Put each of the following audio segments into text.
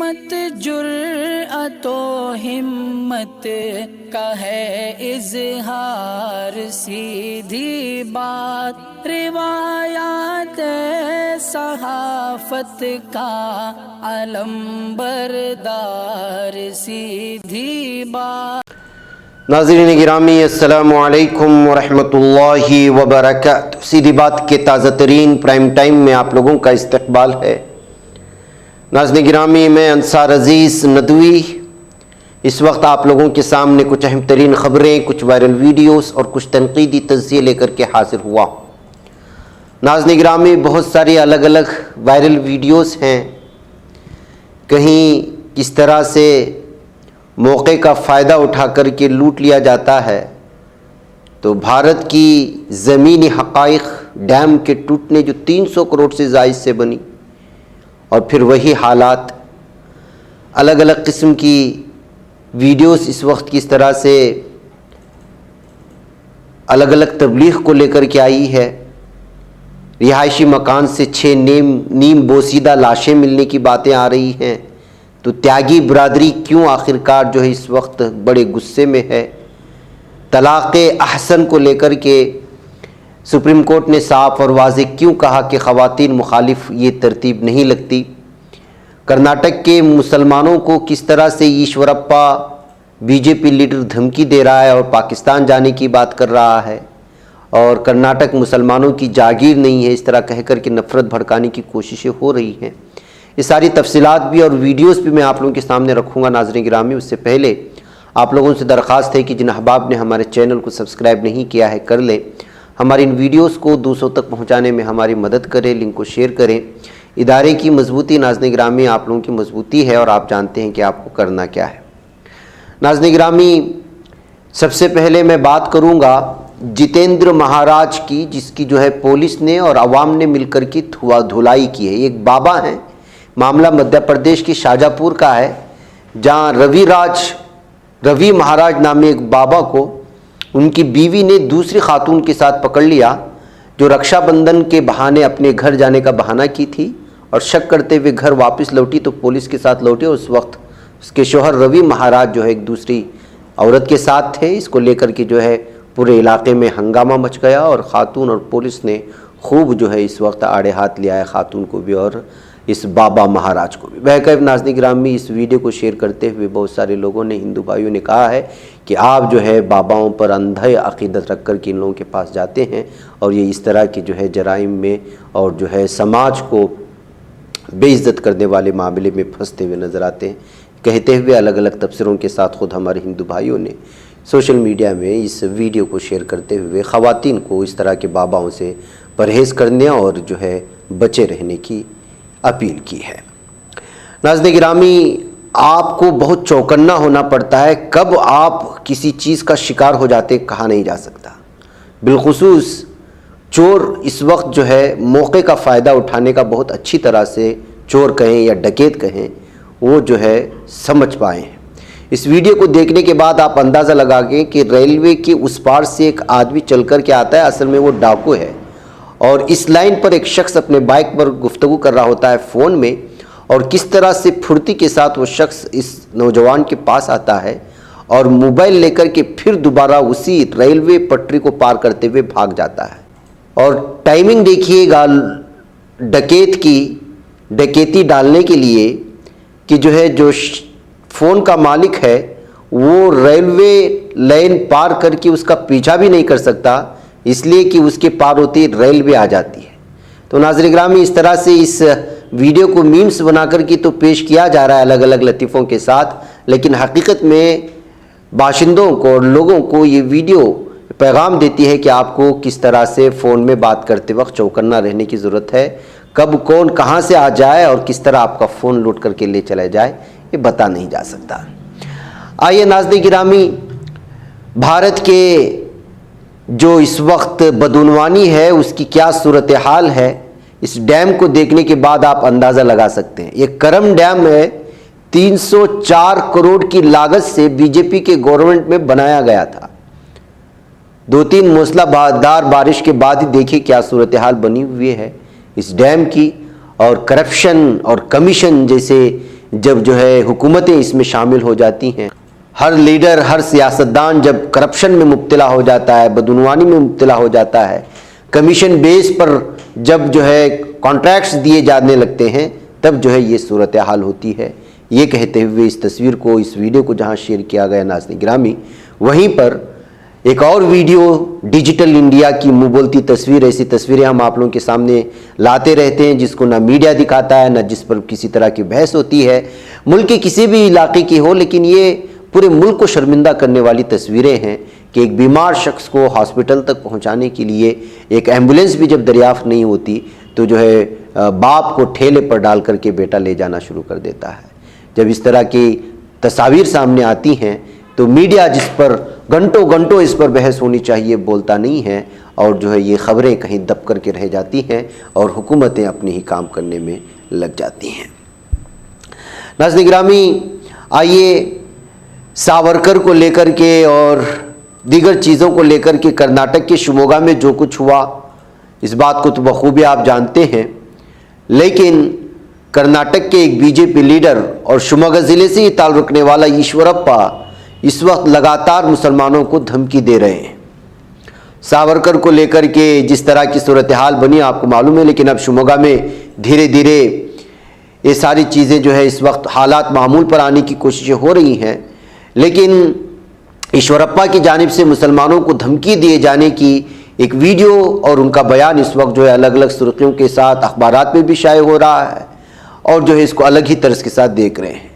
عصمت جرأت و ہمت کا ہے اظہار، سیدھی بات روایات صحافت کا علم بردار، سیدھی بات۔ ناظرین گرامی السلام علیکم ورحمۃ اللہ وبرکاتہ۔ سیدھی بات کے تازہ ترین پرائم ٹائم میں آپ لوگوں کا استقبال ہے۔ ناظرین گرامی، میں انصار عزیز ندوی اس وقت آپ لوگوں کے سامنے کچھ اہم ترین خبریں، کچھ وائرل ویڈیوز اور کچھ تنقیدی تجزیے لے کر کے حاضر ہوا۔ ناظرین گرامی، بہت ساری الگ الگ وائرل ویڈیوز ہیں، کہیں کس طرح سے موقع کا فائدہ اٹھا کر کے لوٹ لیا جاتا ہے، تو بھارت کی زمینی حقائق ڈیم کے ٹوٹنے جو 300 کروڑ سے زائد سے بنی، اور پھر وہی حالات، الگ الگ قسم کی ویڈیوز اس وقت کس طرح سے الگ الگ تبلیغ کو لے کر کے آئی ہے۔ رہائشی مکان سے 6 نیم بوسیدہ لاشیں ملنے کی باتیں آ رہی ہیں، تو تیاگی برادری کیوں آخرکار جو ہے اس وقت بڑے غصے میں ہے۔ طلاق احسن کو لے کر کے سپریم کورٹ نے صاف اور واضح کیوں کہا کہ خواتین مخالف یہ ترتیب نہیں لگتی۔ کرناٹک کے مسلمانوں کو کس طرح سے ایشورپا بی جے پی لیڈر دھمکی دے رہا ہے اور پاکستان جانے کی بات کر رہا ہے، اور کرناٹک مسلمانوں کی جاگیر نہیں ہے، اس طرح کہہ کر کے نفرت بھڑکانے کی کوششیں ہو رہی ہیں۔ یہ ساری تفصیلات بھی اور ویڈیوز بھی میں آپ لوگوں کے سامنے رکھوں گا۔ ناظرین گرامی، اس سے پہلے آپ لوگوں سے درخواست ہے کہ جن احباب نے ہمارے چینل کو سبسکرائب نہیں کیا ہے کر لیں، ہماری ان ویڈیوز کو دوسروں تک پہنچانے میں ہماری مدد کریں، لنک کو شیئر کریں۔ ادارے کی مضبوطی ناظرین گرامی آپ لوگوں کی مضبوطی ہے، اور آپ جانتے ہیں کہ آپ کو کرنا کیا ہے۔ ناظرین گرامی، سب سے پہلے میں بات کروں گا جتیندر مہاراج کی، جس کی جو ہے پولیس نے اور عوام نے مل کر کی دھلائی کی ہے۔ یہ ایک بابا ہیں، معاملہ مدھیہ پردیش کی شاہجہاں پور کا ہے، جہاں روی مہاراج نامی ایک بابا کو ان کی بیوی نے دوسری خاتون کے ساتھ پکڑ لیا، جو رکشا بندھن کے بہانے اپنے گھر جانے کا بہانہ کی تھی، اور شک کرتے ہوئے گھر واپس لوٹی تو پولیس کے ساتھ لوٹے، اور اس وقت اس کے شوہر روی مہاراج جو ہے ایک دوسری عورت کے ساتھ تھے۔ اس کو لے کر کے جو ہے پورے علاقے میں ہنگامہ مچ گیا، اور خاتون اور پولیس نے خوب جو ہے اس وقت آڑے ہاتھ لیا ہے، خاتون کو بھی اور اس بابا مہاراج کو بھی۔ بہرکیف ناظرین گرامی، اس ویڈیو کو شیئر کرتے ہوئے بہت سارے لوگوں نے، ہندو بھائیوں نے کہا ہے کہ آپ جو ہے باباؤں پر اندھے عقیدت رکھ کر کے ان لوگوں کے پاس جاتے ہیں، اور یہ اس طرح کے جو ہے جرائم میں اور جو ہے سماج کو بے عزت کرنے والے معاملے میں پھنستے ہوئے نظر آتے ہیں، کہتے ہوئے الگ الگ تبصروں کے ساتھ خود ہمارے ہندو بھائیوں نے سوشل میڈیا میں اس ویڈیو کو شیئر کرتے ہوئے خواتین کو اس طرح کے باباؤں سے پرہیز کرنے اور جو ہے بچے رہنے کی اپیل کی ہے۔ ناظرین گرامی، آپ کو بہت چوکنا ہونا پڑتا ہے، کب آپ کسی چیز کا شکار ہو جاتے کہا نہیں جا سکتا۔ بالخصوص چور اس وقت جو ہے موقع کا فائدہ اٹھانے کا بہت اچھی طرح سے، چور کہیں یا ڈکیت کہیں، وہ جو ہے سمجھ پائے ہیں۔ اس ویڈیو کو دیکھنے کے بعد آپ اندازہ لگائیں کہ ریلوے کے اس پار سے ایک آدمی چل کر کے آتا ہے، اصل میں وہ ڈاکو ہے، اور اس لائن پر ایک شخص اپنے بائک پر گفتگو کر رہا ہوتا ہے فون میں، اور کس طرح سے پھرتی کے ساتھ وہ شخص اس نوجوان کے پاس آتا ہے اور موبائل لے کر کے پھر دوبارہ اسی ریلوے پٹری کو پار کرتے ہوئے بھاگ جاتا ہے۔ اور ٹائمنگ دیکھیے گا ڈکیت کی، ڈکیتی ڈالنے کے لیے کہ جو ہے جو فون کا مالک ہے وہ ریلوے لائن پار کر کے اس کا پیچھا بھی نہیں کر سکتا، اس لیے کہ اس کے پار ہوتی ریلوے آ جاتی ہے۔ تو ناظرین گرامی، اس طرح سے اس ویڈیو کو میمز بنا کر کے تو پیش کیا جا رہا ہے الگ الگ لطیفوں کے ساتھ، لیکن حقیقت میں باشندوں کو اور لوگوں کو یہ ویڈیو پیغام دیتی ہے کہ آپ کو کس طرح سے فون میں بات کرتے وقت چوکنا رہنے کی ضرورت ہے۔ کب کون کہاں سے آ جائے اور کس طرح آپ کا فون لوٹ کر کے لے چلا جائے، یہ بتا نہیں جا سکتا۔ آئیے ناظرین گرامی، بھارت کے جو اس وقت بدعنوانی ہے اس کی کیا صورتحال ہے، اس ڈیم کو دیکھنے کے بعد آپ اندازہ لگا سکتے ہیں۔ یہ کرم ڈیم ہے، 304 کروڑ کی لاگت سے بی جے پی کے گورنمنٹ میں بنایا گیا تھا۔ 2-3 موسلا دھار بارش کے بعد ہی دیکھیں کیا صورتحال بنی ہوئی ہے اس ڈیم کی، اور کرپشن اور کمیشن جیسے جب جو ہے حکومتیں اس میں شامل ہو جاتی ہیں، ہر لیڈر، ہر سیاستدان جب کرپشن میں مبتلا ہو جاتا ہے، بدعنوانی میں مبتلا ہو جاتا ہے، کمیشن بیس پر جب جو ہے کانٹریکٹس دیے جانے لگتے ہیں، تب جو ہے یہ صورتحال ہوتی ہے۔ یہ کہتے ہوئے اس تصویر کو، اس ویڈیو کو جہاں شیئر کیا گیا ناظرین گرامی، وہیں پر ایک اور ویڈیو ڈیجیٹل انڈیا کی منہ بولتی تصویر، ایسی تصویریں ہم آپ لوگوں کے سامنے لاتے رہتے ہیں جس کو نہ میڈیا دکھاتا ہے، نہ جس پر کسی طرح کی بحث ہوتی ہے، ملک کے کسی بھی علاقے کی ہو، لیکن یہ پورے ملک کو شرمندہ کرنے والی تصویریں ہیں کہ ایک بیمار شخص کو ہاسپٹل تک پہنچانے کے لیے ایک ایمبولینس بھی جب دریافت نہیں ہوتی تو جو ہے باپ کو ٹھیلے پر ڈال کر کے بیٹا لے جانا شروع کر دیتا ہے۔ جب اس طرح کی تصاویر سامنے آتی ہیں تو میڈیا جس پر گھنٹوں گھنٹوں اس پر بحث ہونی چاہیے بولتا نہیں ہے، اور جو ہے یہ خبریں کہیں دب کر کے رہ جاتی ہیں اور حکومتیں اپنے ہی کام کرنے میں لگ جاتی ہیں۔ ناظرین گرامی، آئیے ساورکر کو لے کر کے اور دیگر چیزوں کو لے کر کے کرناٹک کے شموگا میں جو کچھ ہوا، اس بات کو تو بخوبی آپ جانتے ہیں، لیکن کرناٹک کے ایک بی جے پی لیڈر اور شموگا ضلع سے یہ تعلق رکھنے والا ایشورپا اس وقت لگاتار مسلمانوں کو دھمکی دے رہے ہیں۔ ساورکر کو لے کر کے جس طرح کی صورتحال بنی آپ کو معلوم ہے، لیکن اب شموگا میں دھیرے دھیرے یہ ساری چیزیں جو ہے اس وقت حالات معمول پر آنے کی کوششیں ہو رہی ہیں، لیکن ایشورپا کی جانب سے مسلمانوں کو دھمکی دیے جانے کی ایک ویڈیو اور ان کا بیان اس وقت جو ہے الگ الگ سرخیوں کے ساتھ اخبارات میں بھی شائع ہو رہا ہے، اور جو ہے اس کو الگ ہی طرز کے ساتھ دیکھ رہے ہیں۔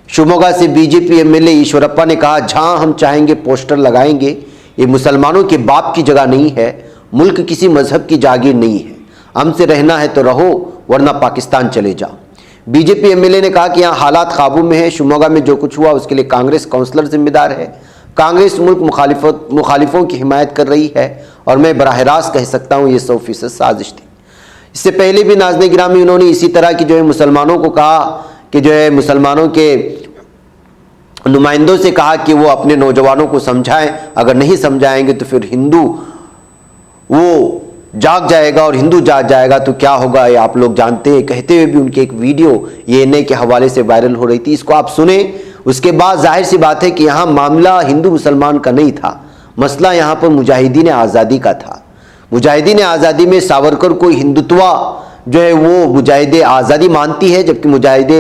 شموگا سے B J P M L A Eshwarappa نے کہا، جہاں ہم چاہیں گے پوسٹر لگائیں گے، یہ مسلمانوں کے باپ کی جگہ نہیں ہے، ملک کسی مذہب کی جاگیر نہیں ہے، ہم سے رہنا ہے تو رہو ورنہ پاکستان چلے جاؤ۔ B J P M L A نے کہا کہ یہاں حالات قابو میں ہیں، شموگا میں جو کچھ ہوا اس کے لیے کانگریس کونسلر ذمہ دار ہے، کانگریس ملک مخالفوں کی حمایت کر رہی ہے، اور میں براہ راست کہہ سکتا ہوں یہ 100% سازش تھی۔ اس سے پہلے بھی ناظرین گرامی انہوں نے اسی طرح کی جو ہے مسلمانوں کو کہا کہ جو ہے مسلمانوں کے نمائندوں سے کہا کہ وہ اپنے نوجوانوں کو سمجھائیں، اگر نہیں سمجھائیں گے تو پھر ہندو وہ جاگ جائے گا، اور ہندو جاگ جائے گا تو کیا ہوگا یہ آپ لوگ جانتے ہیں۔ کہتے ہوئے بھی ان کی ایک ویڈیو یہ این اے کے حوالے سے وائرل ہو رہی تھی، اس کو آپ سنیں۔ اس کے بعد ظاہر سی بات ہے کہ یہاں معاملہ ہندو مسلمان کا نہیں تھا، مسئلہ یہاں پر مجاہدین آزادی کا تھا۔ مجاہدین آزادی میں ساورکر کو ہندوتوا جو ہے وہ مجاہد آزادی مانتی ہے، جبکہ مجاہد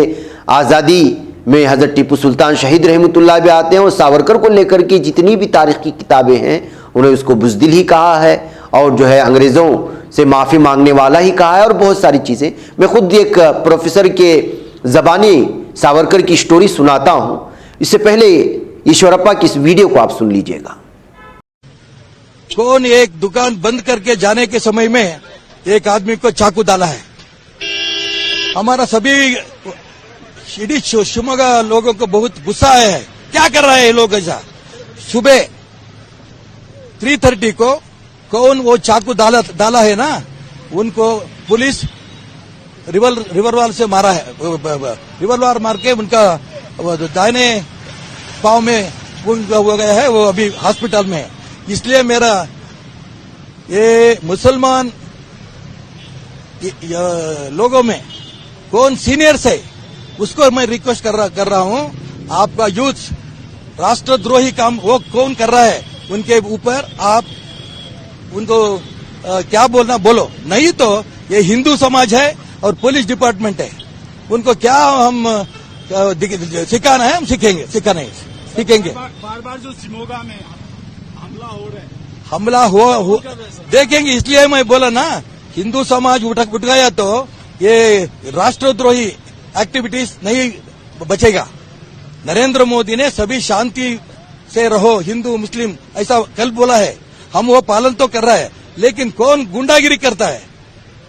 آزادی میں حضرت ٹیپو سلطان شہید رحمۃ اللہ بھی آتے ہیں، اور ساورکر کو لے کر کے جتنی بھی تاریخ کی کتابیں ہیں انہیں اس کو بزدل ہی کہا ہے، اور جو ہے انگریزوں سے معافی مانگنے والا ہی کہا ہے، اور بہت ساری چیزیں۔ میں خود ایک پروفیسر کے زبانی ساورکر کی سٹوری سناتا ہوں، اس سے پہلے ایشورپا کی اس ویڈیو کو آپ سن لیجئے گا۔ کون ایک دکان بند کر کے جانے کے سمے میں ایک آدمی کو چاقو ڈالا ہے۔ ہمارا سبھی شموگا لوگوں کو بہت غصہ ہے، کیا کر رہے ہیں لوگ ایسا؟ صبح 3:30 کو کون وہ چاقو ڈالا ہے نا، ان کو پولیس ریوالور سے مارا ہے، ریوالور مار کے ان کا دائنے پاؤں میں ہو گیا ہے، وہ ابھی ہاسپٹل میں ہے۔ اس لیے میرا یہ مسلمان لوگوں میں کون سینئرز ہے اس کو میں ریکویسٹ کر رہا ہوں، آپ کا یوتھ راشٹر دروہی کام وہ کون کر رہا ہے، ان کے اوپر آپ ان کو کیا بولنا بولو، نہیں تو یہ ہندو سماج ہے اور پولیس ڈپارٹمنٹ ہے، ان کو کیا ہم سکھانا ہے ہم سیکھیں گے۔ بار بار جو شموگا میں حملہ ہو دیکھیں گے، اس لیے میں بولا نا ہندو سماج اٹھ گیا تو یہ راشٹر دروہی ایکٹیویٹیز نہیں بچے گا۔ نریندر مودی نے سبھی شانتی سے رہو ہندو مسلم ایسا کل بولا ہے، ہم وہ پالن تو کر رہا ہے، لیکن کون گنڈا گیری کرتا ہے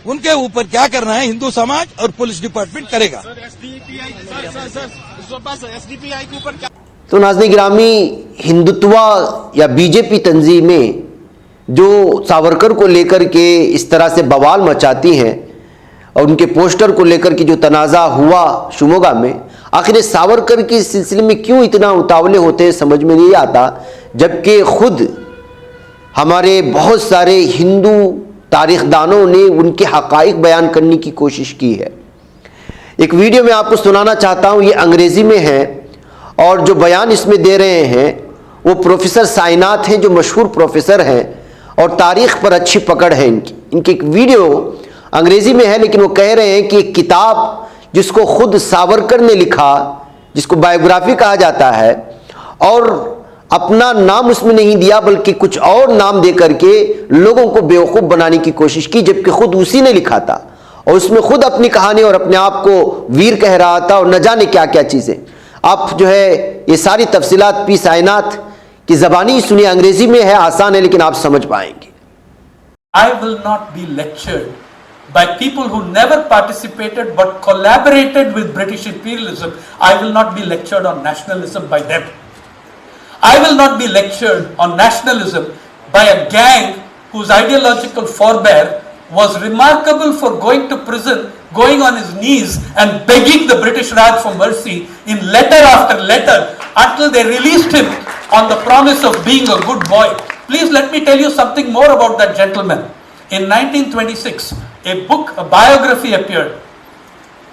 ان کے اوپر کیا کرنا ہے ہندو سماج اور پولیس ڈپارٹمنٹ کرے گا۔ ایس ڈی پی آئی کے اوپر کیا؟ تو ناظرین گرامی، ہندوتوا یا بی جے پی تنظیمیں جو ساورکر کو لے کر کے اس طرح سے بوال مچاتی ہیں، اور ان کے پوسٹر کو لے کر کے جو تنازع ہوا شموگا میں، آخر ساورکر کے سلسلے میں کیوں اتنا اتاولے ہوتے ہیں سمجھ میں نہیں آتا، جبکہ خود ہمارے بہت سارے ہندو تاریخ دانوں نے ان کے حقائق بیان کرنے کی کوشش کی ہے۔ ایک ویڈیو میں آپ کو سنانا چاہتا ہوں, یہ انگریزی میں ہے اور جو بیان اس میں دے رہے ہیں وہ پروفیسر سائنات ہیں جو مشہور پروفیسر ہیں اور تاریخ پر اچھی پکڑ ہے ان کی ایک ویڈیو انگریزی میں ہے, لیکن وہ کہہ رہے ہیں کہ ایک کتاب جس کو خود ساورکر نے لکھا, جس کو بایوگرافی کہا جاتا ہے, اور اپنا نام اس میں نہیں دیا بلکہ کچھ اور نام دے کر کے لوگوں کو بیوقوف بنانے کی کوشش کی, جبکہ خود اسی نے لکھا تھا اور اس میں خود اپنی کہانی اور اپنے آپ کو ویر کہہ رہا تھا اور نہ جانے کیا کیا چیزیں. آپ جو ہے یہ ساری تفصیلات پی سائنات کی زبانی سنیے, انگریزی میں ہے, آسان ہے لیکن آپ سمجھ پائیں گے. I will not be lectured by people who never participated but collaborated with British imperialism. I will not be lectured on nationalism by them. I will not be lectured on nationalism by a gang whose ideological forebear was remarkable for going to prison, going on his knees and begging the British Raj for mercy in letter after letter until they released him on the promise of being a good boy. Please let me tell you something more about that gentleman. In 1926, a biography appeared,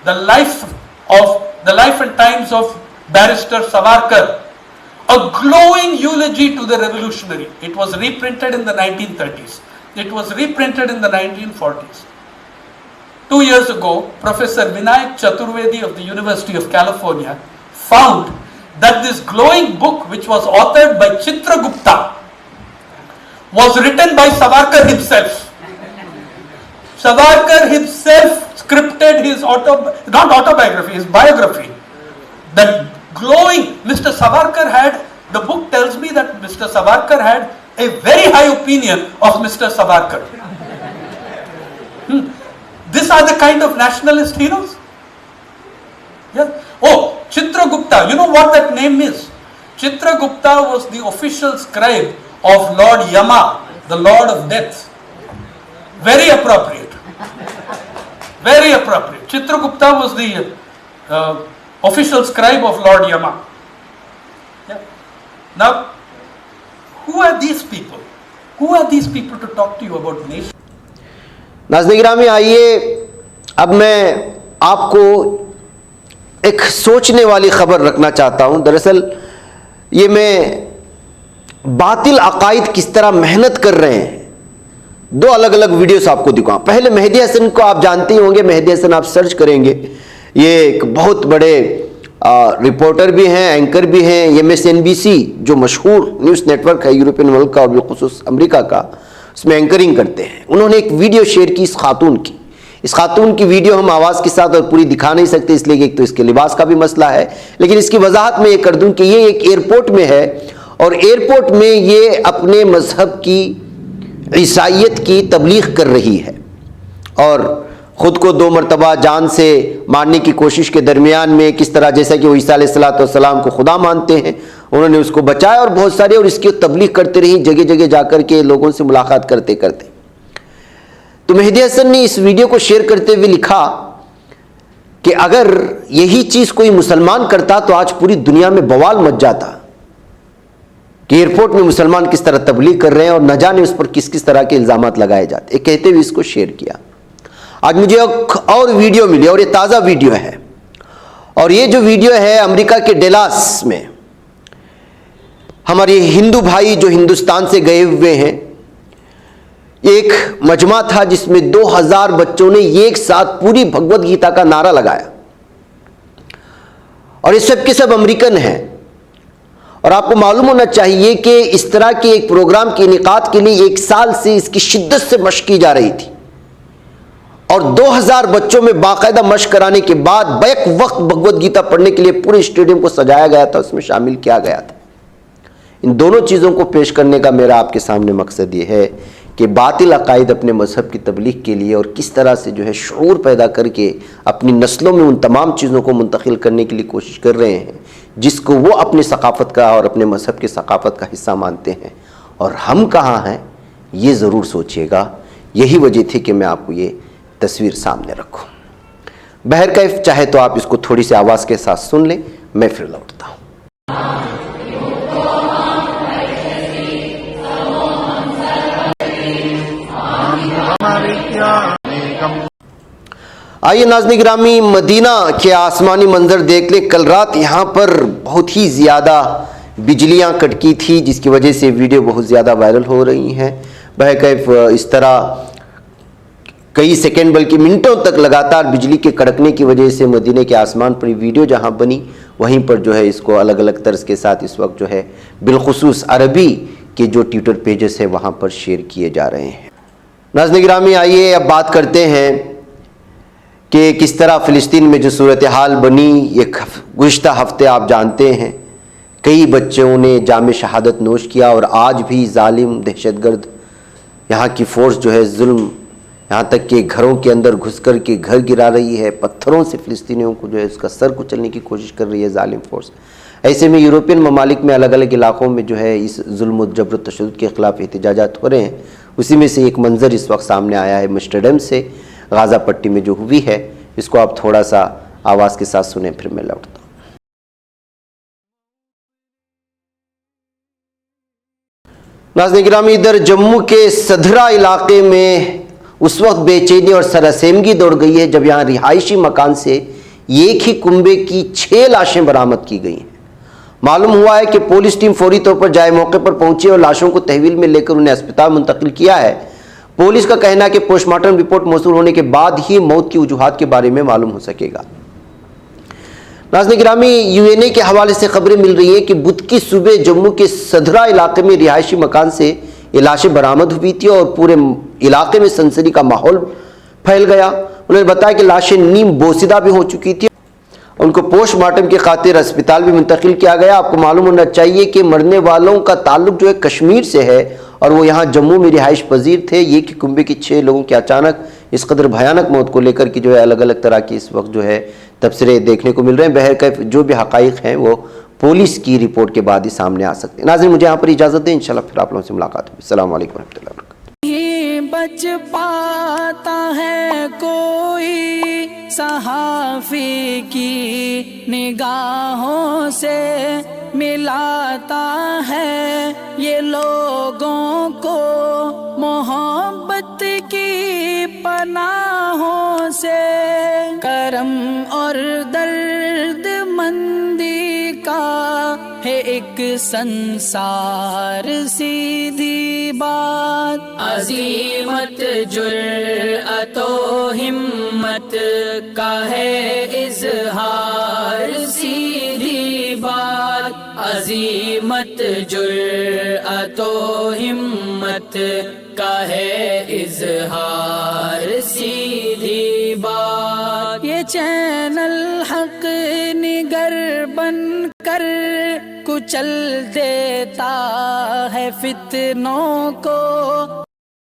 the life and times of Barrister Savarkar, a glowing eulogy to the revolutionary. It was reprinted in the 1930s. It was reprinted in the 1940s. 2 years ago, Professor Vinayak Chaturvedi of the University of California found that this glowing book, which was authored by Chitragupta, was written by Savarkar himself. Savarkar himself scripted his his biography. The glowing, Mr. Savarkar had, the book tells me that Mr. Savarkar had a very high opinion of Mr. Savarkar. These are the kind of nationalist heroes. Yeah. Oh, Chitragupta, you know what that name is? Chitragupta was the official scribe of Lord Yama, the Lord of Death. Very appropriate. Very appropriate. Chitragupta was the official scribe of Lord Yama. Yeah. Now, who are these people? Who are these people to talk to you about nation? ناظرین گرامی, آئیے اب میں آپ کو ایک سوچنے والی خبر رکھنا چاہتا ہوں. دراصل یہ میں باطل عقائد کس طرح محنت کر رہے ہیں, دو الگ الگ ویڈیوز آپ کو دکھاؤں. پہلے مہدی حسن کو آپ جانتے ہی ہوں گے, مہدی حسن آپ سرچ کریں گے, یہ ایک بہت بڑے رپورٹر بھی ہیں, اینکر بھی ہیں. MSNBC جو مشہور نیوز نیٹ ورک ہے یورپین ملک کا اور بالخصوص امریکہ کا, اس میں اینکرنگ کرتے ہیں. انہوں نے ایک ویڈیو شیئر کی اس خاتون کی ویڈیو ہم آواز کے ساتھ اور پوری دکھا نہیں سکتے, اس لیے کہ ایک تو اس کے لباس کا بھی مسئلہ ہے, لیکن اس کی وضاحت میں یہ کر دوں کہ یہ ایک ایئرپورٹ میں ہے اور ایئرپورٹ میں یہ اپنے مذہب کی, عیسائیت کی تبلیغ کر رہی ہے اور خود کو 2 مرتبہ جان سے مارنے کی کوشش کے درمیان میں کس طرح, جیسا کہ وہ عیسیٰ علیہ السلام کو خدا مانتے ہیں, انہوں نے اس کو بچایا اور بہت سارے, اور اس کی تبلیغ کرتے رہی جگہ جگہ جا کر کے لوگوں سے ملاقات کرتے کرتے. تو مہدی حسن نے اس ویڈیو کو شیئر کرتے ہوئے لکھا کہ اگر یہی چیز کوئی مسلمان کرتا تو آج پوری دنیا میں بوال مچ جاتا کہ ایئرپورٹ میں مسلمان کس طرح تبلیغ کر رہے ہیں اور نہ جانے اس پر کس کس طرح کے الزامات لگائے جاتے. کہتے ہوئے اس کو شیئر کیا. آج مجھے اور ویڈیو ملی اور یہ تازہ ویڈیو ہے, اور یہ جو ویڈیو ہے امریکہ کے ڈیلاس میں ہمارے ہندو بھائی جو ہندوستان سے گئے ہوئے ہیں, ایک مجمع تھا جس میں 2000 بچوں نے ایک ساتھ پوری بھگوت گیتا کا نعرہ لگایا, اور یہ سب کے سب امریکن ہیں. اور آپ کو معلوم ہونا چاہیے کہ اس طرح کے ایک پروگرام کے انعقاد کے لیے 1 سال سے اس کی شدت سے مشق کی جا رہی تھی, اور 2000 بچوں میں باقاعدہ مشق کرانے کے بعد بیک وقت بھگوت گیتا پڑھنے کے لیے پورے اسٹیڈیم کو سجایا گیا تھا, اس میں شامل کیا گیا تھا. ان دونوں چیزوں کو پیش کرنے کا میرا آپ کے سامنے مقصد یہ ہے کہ باطل عقائد اپنے مذہب کی تبلیغ کے لیے اور کس طرح سے جو ہے شعور پیدا کر کے اپنی نسلوں میں ان تمام چیزوں کو منتقل کرنے کے لیے کوشش کر رہے ہیں جس کو وہ اپنی ثقافت کا اور اپنے مذہب کی ثقافت کا حصہ مانتے ہیں, اور ہم کہاں ہیں یہ ضرور سوچیے گا. یہی وجہ تھی کہ میں آپ کو یہ تصویر سامنے رکھوں. بہرکیف چاہے تو آپ اس کو تھوڑی سی آواز کے ساتھ سن لیں, میں پھر لوٹتا ہوں. آئیے ناظرین گرامی مدینہ کے آسمانی منظر دیکھ لیں. کل رات یہاں پر بہت ہی زیادہ بجلیاں کٹکی تھی جس کی وجہ سے ویڈیو بہت زیادہ وائرل ہو رہی ہیں. بہرکیف اس طرح کئی سیکنڈ بلکہ منٹوں تک لگاتار بجلی کے کڑکنے کی وجہ سے مدینہ کے آسمان پر ویڈیو جہاں بنی وہیں پر جو ہے اس کو الگ الگ طرز کے ساتھ اس وقت جو ہے بالخصوص عربی کے جو ٹویٹر پیجز ہیں وہاں پر شیئر کیے جا رہے ہیں. ناظرین گرامی آئیے اب بات کرتے ہیں کہ کس طرح فلسطین میں جو صورتحال بنی. یہ گزشتہ ہفتے آپ جانتے ہیں کئی بچوں نے جام شہادت نوش کیا اور آج بھی ظالم دہشت گرد یہاں کی فورس جو ہے ظلم یہاں تک کہ گھروں کے اندر گھس کر کے گھر گرا رہی ہے, پتھروں سے فلسطینیوں کو جو ہے اس کا سر کچلنے کی کوشش کر رہی ہے ظالم فورس. ایسے میں یورپین ممالک میں الگ الگ علاقوں میں جو ہے اس ظلم و جبر و تشدد کے خلاف احتجاجات ہو رہے ہیں. اسی میں سے ایک منظر اس وقت سامنے آیا ہے مسٹرڈیم سے غازہ پٹی میں جو ہوئی ہے. اس کو آپ تھوڑا سا آواز کے ساتھ سنیں پھر میں لوٹتا ہوں. ناظرین گرامی ادھر جموں کے صدرہ علاقے میں اس وقت بے چینی اور سراسیمگی دوڑ گئی ہے جب یہاں رہائشی مکان سے ایک ہی کنبے کی 6 لاشیں برآمد کی گئی ہیں. معلوم ہوا ہے کہ پولیس ٹیم فوری طور پر جائے موقع پر پہنچی اور لاشوں کو تحویل میں لے کر انہیں اسپتال منتقل کیا ہے. پولیس کا کہنا ہے کہ پوسٹ مارٹم رپورٹ موصول ہونے کے بعد ہی موت کی وجوہات کے بارے میں معلوم ہو سکے گا. ناظرین گرامی یو این اے کے حوالے سے خبریں مل رہی ہیں کہ بدھ کی صبح جموں کے صدرہ علاقے میں رہائشی مکان سے یہ لاشیں برآمد ہوئی تھی اور پورے علاقے میں سنسنی کا ماحول پھیل گیا. انہوں نے بتایا کہ لاشیں نیم بوسیدہ بھی ہو چکی تھی. ان کو پوسٹ مارٹم کی خاطر اسپتال بھی منتقل کیا گیا. آپ کو معلوم ہونا چاہیے کہ مرنے والوں کا تعلق جو ہے کشمیر سے ہے اور وہ یہاں جموں میں رہائش پذیر تھے. یہ کہ کنبے کی 6 لوگوں کی اچانک اس قدر بھیانک موت کو لے کر کی جو ہے الگ الگ طرح کی اس وقت جو ہے تبصرے دیکھنے کو مل رہے ہیں. بہرکیف جو بھی حقائق ہیں وہ پولیس کی رپورٹ کے بعد ہی سامنے آ سکتے ہیں. ناظرین مجھے یہاں پر اجازت دیں, انشاءاللہ پھر آپ لوگوں سے ملاقات ہوگی. السلام علیکم ورحمۃ اللہ وبرکاتہ. بچ پاتا ہے کوئی صحافی کی نگاہوں سے ملاتا ہے یہ لوگوں کو محبت کی پناہوں سے. کرم اور درد مندی کا ہے ایک سنسار سیدھی بات. عظیمت جرأت و ہمت کا ہے اظہار سیدھی بات. عظیمت جرأت و ہمت کا ہے اظہار سیدھی بات. یہ چینل حق نگر بن کر کچل دیتا ہے فتنوں کو.